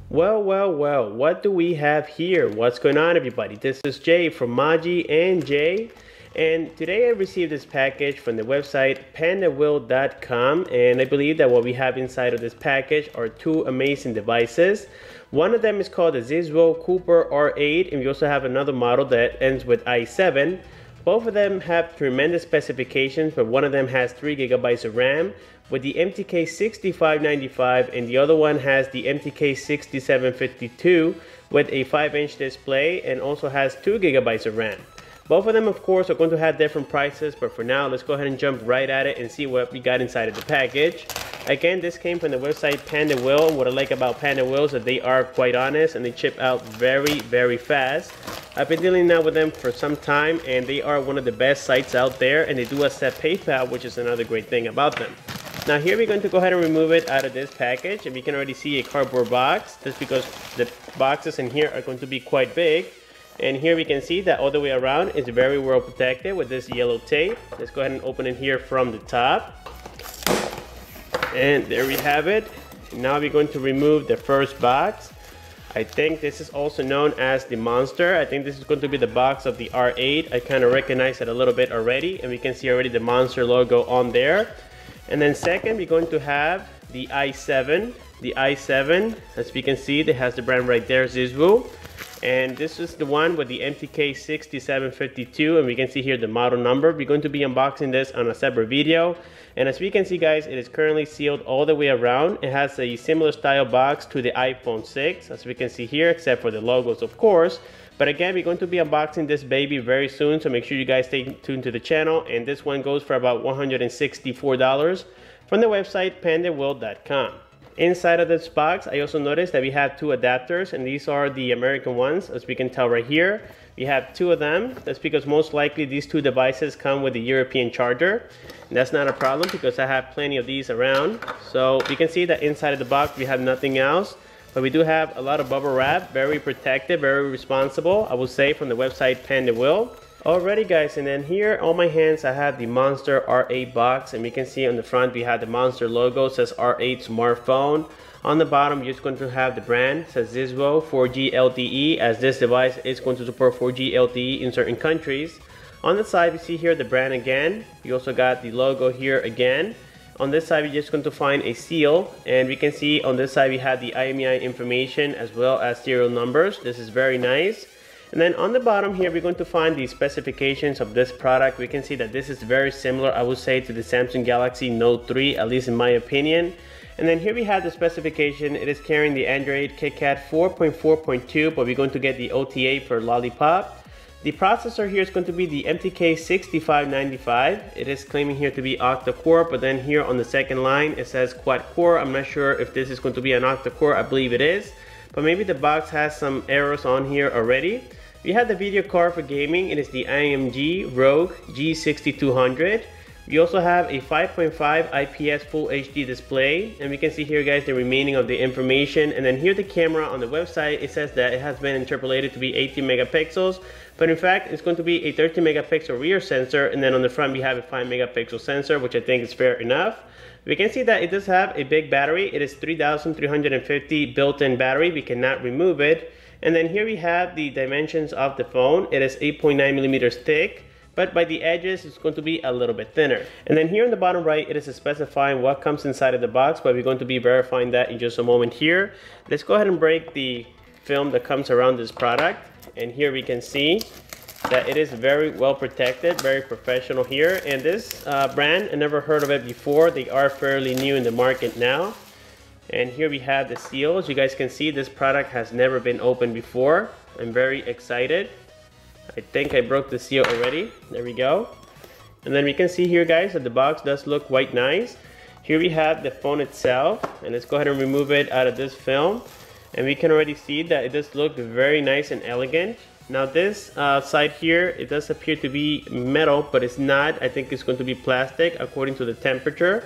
Well, what do we have here? What's going on, everybody? This is Jay from Maji and Jay, and today I received this package from the website pandawill.com, and I believe that what we have inside of this package are two amazing devices. One of them is called the Zizo R8, and we also have another model that ends with i7. Both of them have tremendous specifications, but one of them has 3 GB of RAM with the MTK6595, and the other one has the MTK6752 with a 5-inch display and also has 2 GB of RAM. Both of them, of course, are going to have different prices, but for now, let's go ahead and jump right at it and see what we got inside of the package. Again, this came from the website PandaWill. What I like about PandaWill is that they are quite honest and they ship out very fast. I've been dealing now with them for some time, and they are one of the best sites out there, and they do accept PayPal, which is another great thing about them. Now here we're going to go ahead and remove it out of this package, and we can already see a cardboard box. That's because the boxes in here are going to be quite big. And here we can see that all the way around is very well protected with this yellow tape. Let's go ahead and open it here from the top. And there we have it. Now we're going to remove the first box. I think this is also known as the Monster. I think this is going to be the box of the R8. I kind of recognize it a little bit already, and we can see already the Monster logo on there. And then second, we're going to have the i7. The i7, as we can see, it has the brand right there, Siswoo. And this is the one with the MTK6752, and we can see here the model number. We're going to be unboxing this on a separate video. And as we can see, guys, it is currently sealed all the way around. It has a similar style box to the iPhone 6, as we can see here, except for the logos, of course. But again, we're going to be unboxing this baby very soon, so make sure you guys stay tuned to the channel. And this one goes for about $164 from the website pandawill.com. Inside of this box, I also noticed that we have two adapters, and these are the American ones, as we can tell right here. We have two of them. That's because most likely these two devices come with a European charger. And that's not a problem because I have plenty of these around. So you can see that inside of the box we have nothing else, but we do have a lot of bubble wrap, very protective, very responsible, I will say, from the website PandaWill. Alrighty, guys, and then here on my hands I have the Monster R8 box, and we can see on the front we have the Monster logo, says R8 smartphone. On the bottom you're just going to have the brand, says Zizo 4G LTE, as this device is going to support 4G LTE in certain countries. On the side we see here the brand again. You also got the logo here again. On this side we're just going to find a seal, and we can see on this side we have the IMEI information as well as serial numbers. This is very nice. And then on the bottom here we're going to find the specifications of this product. We can see that this is very similar, I would say, to the Samsung Galaxy Note 3, at least in my opinion. And then here we have the specification. It is carrying the Android Kitkat 4.4.2, but we're going to get the OTA for Lollipop. The processor here is going to be the MTK6595. It is claiming here to be octa-core, but then here on the second line it says quad-core. I'm not sure if this is going to be an octa-core. I believe it is, but maybe the box has some errors on here already. We have the video card for gaming. It is the IMG Rogue G6200. We also have a 5.5 IPS Full HD display, and we can see here, guys, the remaining of the information. And then here the camera on the website, it says that it has been interpolated to be 18 megapixels, but in fact it's going to be a 13 megapixel rear sensor, and then on the front we have a 5 megapixel sensor, which I think is fair enough. We can see that it does have a big battery. It is 3350 built-in battery. We cannot remove it. And then here we have the dimensions of the phone. It is 8.9 millimeters thick, but by the edges it's going to be a little bit thinner. And then here on the bottom right, it is specifying what comes inside of the box, but we're going to be verifying that in just a moment here. Let's go ahead and break the film that comes around this product, and here we can see that it is very well protected, very professional here. And this brand, I never heard of it before. They are fairly new in the market now. And here we have the seal. As you guys can see, this product has never been opened before. I'm very excited. I think I broke the seal already. There we go. And then we can see here, guys, that the box does look quite nice. Here we have the phone itself, and let's go ahead and remove it out of this film. And we can already see that it does look very nice and elegant. Now this side here, it does appear to be metal, but it's not. I think it's going to be plastic according to the temperature.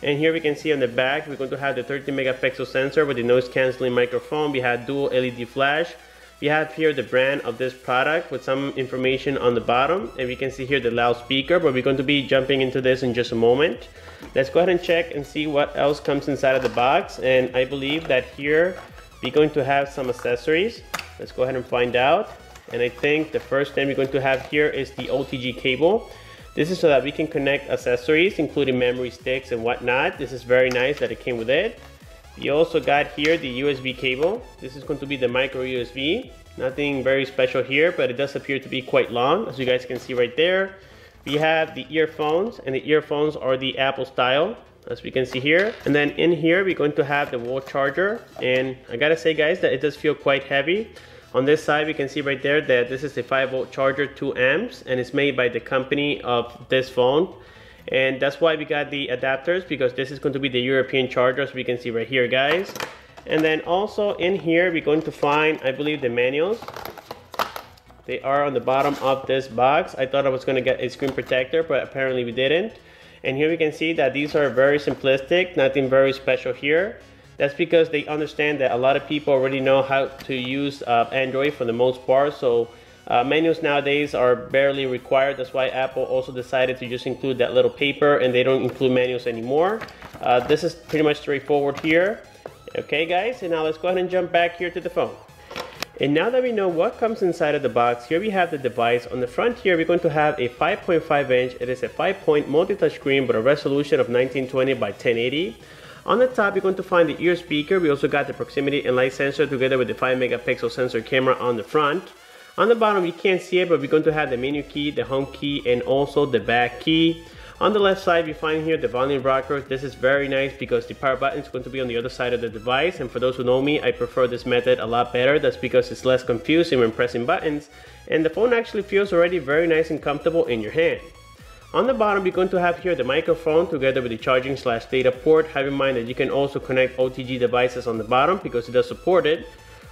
And here we can see on the back, we're going to have the 13 megapixel sensor with the noise cancelling microphone. We have dual LED flash. We have here the brand of this product with some information on the bottom, and we can see here the loudspeaker, but we're going to be jumping into this in just a moment. Let's go ahead and check and see what else comes inside of the box. And I believe that here we're going to have some accessories. Let's go ahead and find out. And I think the first thing we're going to have here is the OTG cable. This is so that we can connect accessories, including memory sticks and whatnot. This is very nice that it came with it. You also got here the USB cable. This is going to be the micro USB. Nothing very special here, but it does appear to be quite long, as you guys can see right there. We have the earphones, and the earphones are the Apple style, as we can see here. And then in here, we're going to have the wall charger. And I gotta say, guys, that it does feel quite heavy. On this side, we can see right there that this is a 5-volt charger, 2 amps, and it's made by the company of this phone. And that's why we got the adapters, because this is going to be the European charger, as we can see right here, guys. And then also in here, we're going to find, I believe, the manuals. They are on the bottom of this box. I thought I was going to get a screen protector, but apparently we didn't. And here we can see that these are very simplistic, nothing very special here. That's because they understand that a lot of people already know how to use Android for the most part. So manuals nowadays are barely required. That's why Apple also decided to just include that little paper, and they don't include manuals anymore. This is pretty much straightforward here. Okay guys, and now let's go ahead and jump back here to the phone. And now that we know what comes inside of the box, here we have the device. On the front here, we're going to have a 5.5 inch. It is a 5-point multi-touch screen with a resolution of 1920 by 1080. On the top, you're going to find the ear speaker. We also got the proximity and light sensor together with the 5 megapixel sensor camera on the front. On the bottom, you can't see it, but we're going to have the menu key, the home key, and also the back key. On the left side, we find here the volume rocker. This is very nice because the power button is going to be on the other side of the device. And for those who know me, I prefer this method a lot better. That's because it's less confusing when pressing buttons. And the phone actually feels already very nice and comfortable in your hand. On the bottom, we're going to have here the microphone together with the charging/data port. Have in mind that you can also connect OTG devices on the bottom because it does support it.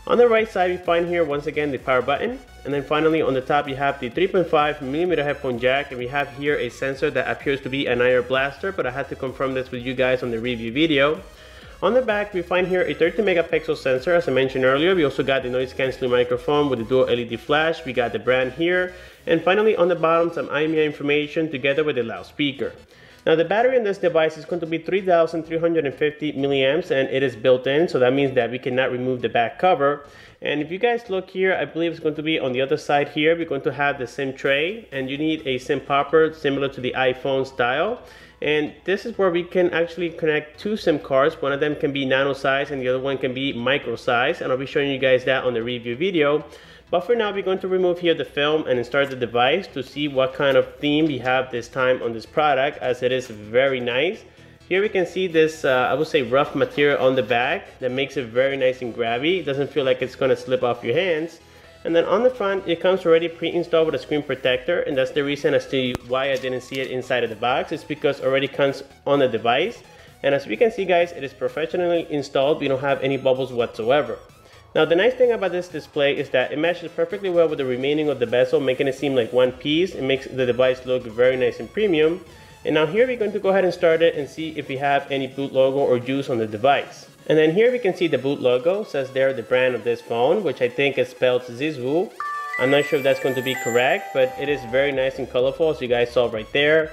On the right side, we find here once again the power button. And then finally on the top, you have the 3.5mm headphone jack. And we have here a sensor that appears to be an IR blaster, but I had to confirm this with you guys on the review video. On the back, we find here a 30 megapixel sensor, as I mentioned earlier. We also got the noise cancelling microphone with the dual LED flash. We got the brand here. And finally on the bottom, some IMEI information together with a loudspeaker. Now the battery in this device is going to be 3,350 milliamps, and it is built in, so that means that we cannot remove the back cover. And if you guys look here, I believe it's going to be on the other side here. We're going to have the SIM tray, and you need a SIM popper similar to the iPhone style. And this is where we can actually connect 2 SIM cards. One of them can be nano size and the other one can be micro size, and I'll be showing you guys that on the review video. But for now, we're going to remove here the film and install the device to see what kind of theme we have this time on this product, as it is very nice. Here we can see this, I would say, rough material on the back that makes it very nice and grabby. It doesn't feel like it's going to slip off your hands. And then on the front, it comes already pre-installed with a screen protector, and that's the reason as to why I didn't see it inside of the box. It's because it already comes on the device. And as we can see, guys, it is professionally installed. We don't have any bubbles whatsoever. Now the nice thing about this display is that it matches perfectly well with the remaining of the bezel, making it seem like one piece. It makes the device look very nice and premium. And now here we're going to go ahead and start it and see if we have any boot logo or juice on the device. And then here we can see the boot logo. It says there the brand of this phone, which I think is spelled Siswoo. I'm not sure if that's going to be correct, but it is very nice and colorful, as you guys saw right there.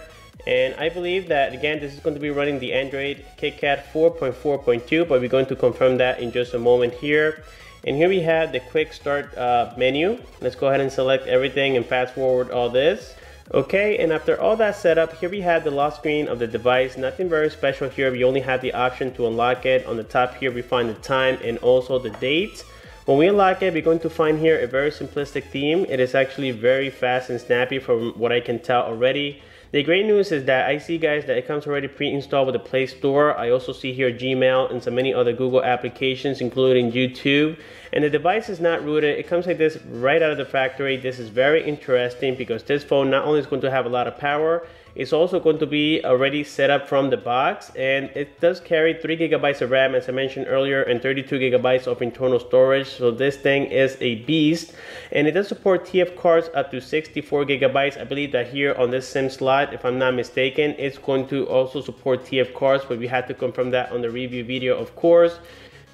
And I believe that, again, this is going to be running the Android Kitkat 4.4.2, but we're going to confirm that in just a moment here. And here we have the quick start menu. Let's go ahead and select everything and fast forward all this. Okay, and after all that setup, here we have the lock screen of the device. Nothing very special here. We only have the option to unlock it. On the top here, we find the time and also the date. When we unlock it, we're going to find here a very simplistic theme. It is actually very fast and snappy from what I can tell already. The great news is that I see, guys, that it comes already pre-installed with the Play Store. I also see here Gmail and so many other Google applications, including YouTube. And the device is not rooted. It comes like this right out of the factory. This is very interesting because this phone not only is going to have a lot of power, it's also going to be already set up from the box, and it does carry 3 GB of RAM, as I mentioned earlier, and 32 GB of internal storage. So this thing is a beast, and it does support TF cards up to 64 GB. I believe that here on this SIM slot, if I'm not mistaken, it's going to also support TF cards, but we had to confirm that on the review video, of course.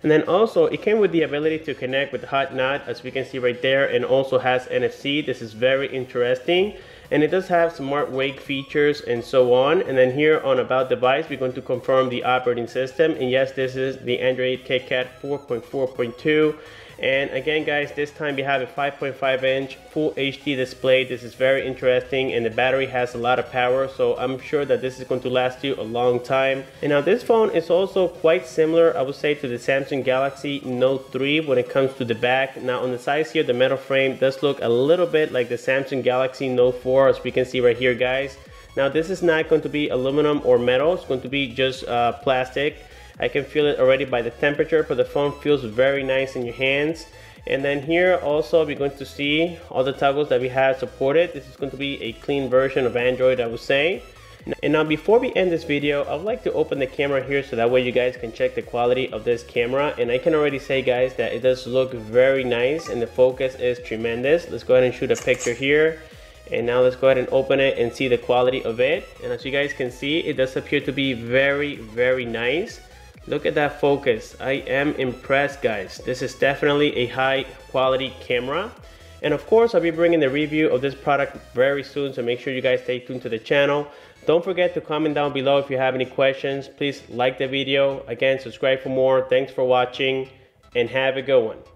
And then also it came with the ability to connect with HotKnot, as we can see right there, and also has NFC. This is very interesting. and it does have smart wake features and so on. And then here on about device, we're going to confirm the operating system, and yes, this is the Android Kitkat 4.4.2. And again guys, this time we have a 5.5 inch full HD display. This is very interesting, and the battery has a lot of power, so I'm sure that this is going to last you a long time. And now this phone is also quite similar, I would say, to the Samsung Galaxy Note 3 when it comes to the back. Now on the sides here, the metal frame does look a little bit like the Samsung Galaxy Note 4, as we can see right here guys. Now this is not going to be aluminum or metal, it's going to be just plastic. I can feel it already by the temperature, but the phone feels very nice in your hands. And then here also we're going to see all the toggles that we have supported. This is going to be a clean version of Android, I would say. And now before we end this video, I would like to open the camera here so that way you guys can check the quality of this camera. And I can already say guys that it does look very nice and the focus is tremendous. Let's go ahead and shoot a picture here. And now let's go ahead and open it and see the quality of it. And as you guys can see, it does appear to be very, very nice. Look at that focus. I am impressed guys. This is definitely a high quality camera. And of course, I'll be bringing the review of this product very soon, so make sure you guys stay tuned to the channel. Don't forget to comment down below if you have any questions. Please like the video. Again, subscribe for more. Thanks for watching and have a good one.